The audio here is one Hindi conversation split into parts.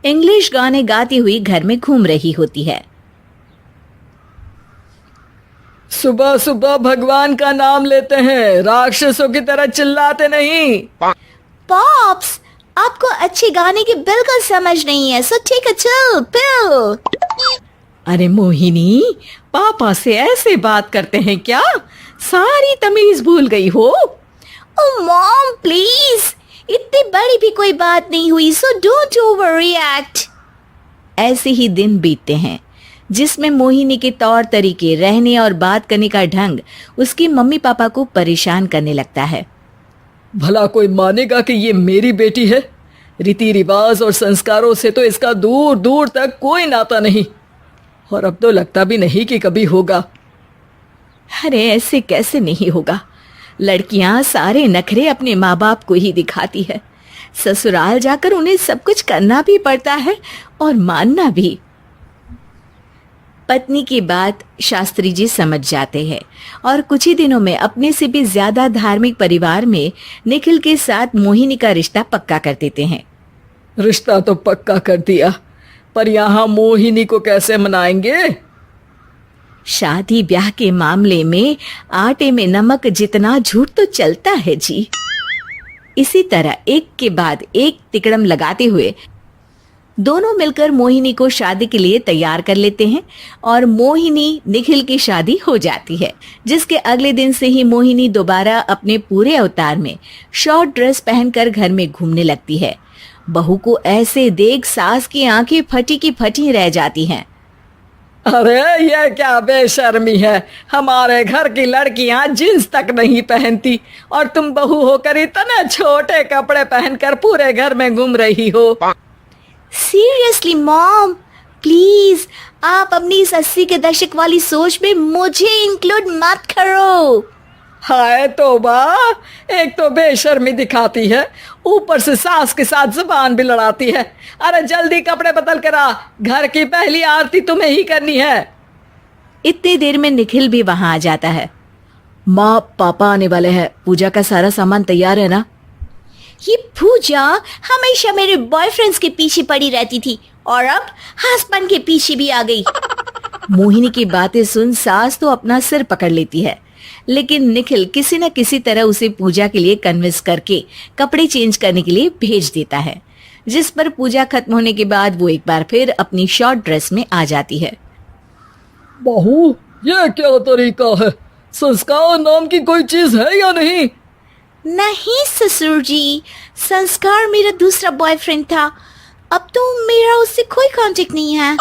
इंग्लिश गाने गाती हुई घर में घूम रही होती है। सुबह सुबह भगवान का नाम लेते हैं, राक्षसों की तरह चिल्लाते नहीं। पॉप्स, आपको अच्छे गाने की बिल्कुल समझ नहीं है, so take a chill pill. अरे मोहिनी, पापा से ऐसे बात करते हैं क्या? सारी तमीज भूल गई हो। ओह मॉम प्लीज, इतनी बड़ी भी कोई बात नहीं हुई, सो डोंट ओवर रिएक्ट। ऐसे ही दिन बीतते हैं जिसमें मोहिनी के तौर तरीके, रहने और बात करने का ढंग उसकी मम्मी पापा को परेशान करने लगता है। भला कोई मानेगा कि ये मेरी बेटी है? रीति रिवाज और संस्कारों से तो इसका दूर दूर तक कोई नाता नहीं, और अब तो लगता भी नहीं कि कभी होगा। अरे ऐसे कैसे नहीं होगा? लड़कियां सारे नखरे अपने माँ बाप को ही दिखाती है। ससुराल जाकर उन्हें सब कुछ करना भी पड़ता है और मानना भी। पत्नी की बात शास्त्री जी समझ जाते हैं और कुछ ही दिनों में अपने से भी ज्यादा धार्मिक परिवार में निखिल के साथ मोहिनी का रिश्ता पक्का कर देते हैं। रिश्ता तो पक्का कर दिया, पर यहाँ मोहिनी को कैसे मनाएंगे? शादी ब्याह के मामले में आटे में नमक जितना झूठ तो चलता है जी। इसी तरह एक के बाद एक तिकड़म लगाते हुए दोनों मिलकर मोहिनी को शादी के लिए तैयार कर लेते हैं और मोहिनी निखिल की शादी हो जाती है, जिसके अगले दिन से ही मोहिनी दोबारा अपने पूरे अवतार में शॉर्ट ड्रेस पहनकर घर में घूमने लगती है। बहू को ऐसे देख सास की आंखें फटी की फटी रह जाती हैं। अरे ये क्या बेशर्मी है, हमारे घर की लड़कियां जींस तक नहीं पहनती और तुम बहू होकर इतने छोटे कपड़े पहनकर पूरे घर में घूम रही हो। सीरियसली मॉम, प्लीज आप अपनी इस 80 के दशक वाली सोच में मुझे इंक्लूड मत करो। हाय तौबा, एक तो बेशर्मी दिखाती है, ऊपर से सास के साथ जुबान भी लड़ाती है। अरे जल्दी कपड़े बदल कर आ, घर की पहली आरती तुम्हें ही करनी है। इतनी देर में निखिल भी वहां आ जाता है। माँ पापा आने वाले हैं, पूजा का सारा सामान तैयार है ना? ये पूजा हमेशा मेरे बॉयफ्रेंड्स के पीछे पड़ी रहती थी और अब हस्बैंड के पीछे भी आ गई। मोहिनी की बातें सुन सास तो अपना सिर पकड़ लेती है, लेकिन निखिल किसी न किसी तरह उसे पूजा के लिए कन्विंस करके कपड़े चेंज करने के लिए भेज देता है, जिस पर पूजा खत्म होने के बाद वो एक बार फिर अपनी शॉर्ट ड्रेस में आ जाती है। बहू, ये क्या तरीका है? संस्कार नाम की कोई चीज है या नहीं? नहीं ससुर जी, संस्कार मेरा दूसरा बॉयफ्रेंड था, अब तो मेरा उससे कोई कांटेक्ट नहीं है।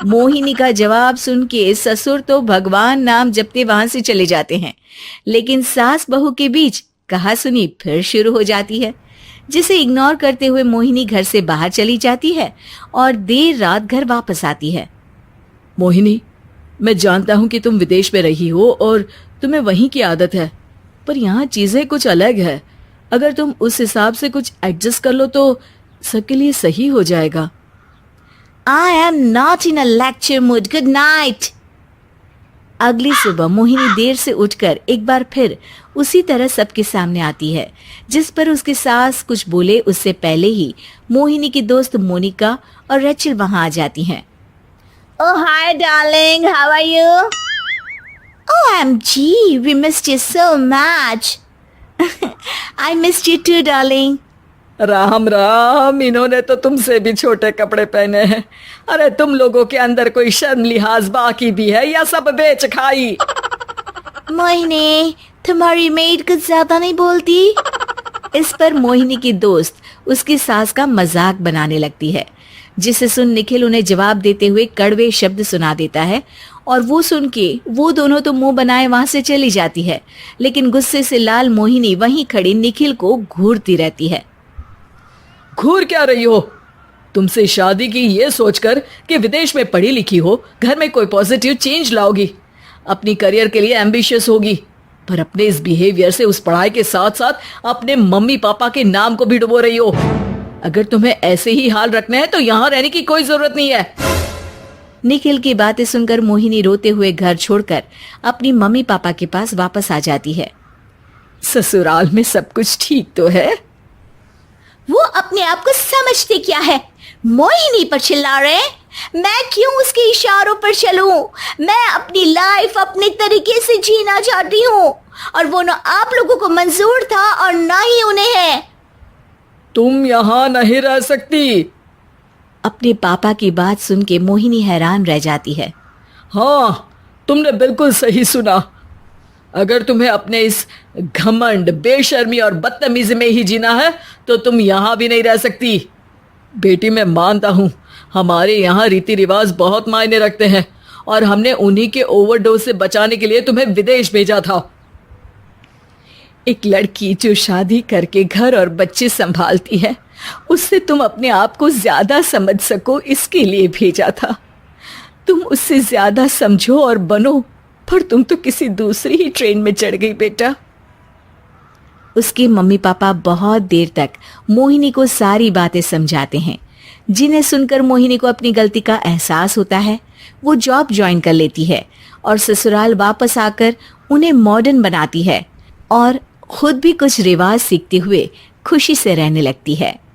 मोहिनी का जवाब सुन के ससुर तो भगवान नाम जपते वहां से चले जाते हैं, लेकिन सास बहू के बीच कहा सुनी फिर शुरू हो जाती है, जिसे इग्नोर करते हुए मोहिनी घर से बाहर चली जाती है और देर रात घर वापस आती है। मोहिनी, मैं जानता हूँ कि तुम विदेश में रही हो और तुम्हें वहीं की आदत है, पर यहाँ चीजें कुछ अलग है। अगर तुम उस हिसाब से कुछ एडजस्ट कर लो तो सबके लिए सही हो जाएगा। I am not in a lecture mood. Good night. अगली सुबह मोहिनी देर से उठकर एक बार फिर उसी तरह सबके सामने आती है, जिस पर उसकी सास कुछ बोले उससे पहले ही मोहिनी की दोस्त मोनिका और रेचल वहां आ जाती हैं। Oh hi darling, how are you? OMG, we missed you so much. I missed you too darling. Ram Ram, इन्होंने तो तुमसे भी छोटे कपड़े पहने हैं। अरे तुम लोगों के अंदर कोई शर्म लिहाज बाकी भी है या सब बेच खाई? मोहिनी, तुम्हारी मेड कुछ ज्यादा नहीं बोलती? इस पर मोहिनी की दोस्त उसकी सास का मजाक बनाने लगती है, जिसे सुन निखिल उन्हें जवाब देते हुए कड़वे शब्द सुना देता है और वो सुन के वो दोनों तो मुंह बनाए वहां से चली जाती है, लेकिन गुस्से से लाल मोहिनी वहीं खड़ी निखिल को घूरती रहती है। घूर क्या रही हो? तुमसे शादी की ये सोचकर कि विदेश में पढ़ी लिखी हो, घर में कोई पॉजिटिव चेंज लाओगी, अपनी करियर के लिए एम्बिशियस होगी, पर अपने इस बिहेवियर से उस पढ़ाई के साथ साथ अपने मम्मी पापा के नाम को भी डुबो रही हो। अगर तुम्हें ऐसे ही हाल रखना है तो यहाँ रहने की कोई जरूरत नहीं है। निखिल की बातें सुनकर मोहिनी रोते हुए घर छोड़कर अपनी मम्मी पापा के पास वापस आ जाती है। ससुराल में सब कुछ ठीक तो है? वो अपने आप को समझते क्या है? मोहिनी पर चिल्ला रहे हैं? मैं क्यों उसके इशारों पर चलूं? मैं अपनी लाइफ अपने तरीके से जीना चाहती हूँ और वो ना आप लोगों को मंजूर था और ना ही उन्हें है। तुम यहाँ नहीं रह सकती। अपने पापा की बात सुन के मोहिनी हैरान रह जाती है। हाँ, तुमने बिल्कुल सही सुना। अगर तुम्हें अपने इस घमंड, बेशर्मी और बदतमीजी में ही जीना है तो तुम यहाँ भी नहीं रह सकती। बेटी, मैं मानता हूँ हमारे यहाँ रीति रिवाज बहुत मायने रखते हैं और हमने उन्हीं के ओवरडोज से बचाने के लिए तुम्हें विदेश भेजा था। एक लड़की जो शादी करके घर और बच्चे संभालती है, उससे तुम अपने आप को ज्यादा समझ सको इसके लिए भेजा था। तुम उससे ज्यादा समझो और बनो, पर तुम तो किसी दूसरी ही ट्रेन में चढ़ गई बेटा। उसके मम्मी पापा बहुत देर तक मोहिनी को सारी बातें समझाते हैं, जिन्हें सुनकर मोहिनी को अपनी गलती का एहसास होता है। वो जॉब ज्वाइन कर लेती है और ससुराल वापस आकर उन्हें मॉडर्न बनाती है और खुद भी कुछ रिवाज सीखते हुए खुशी से रहने लगती है।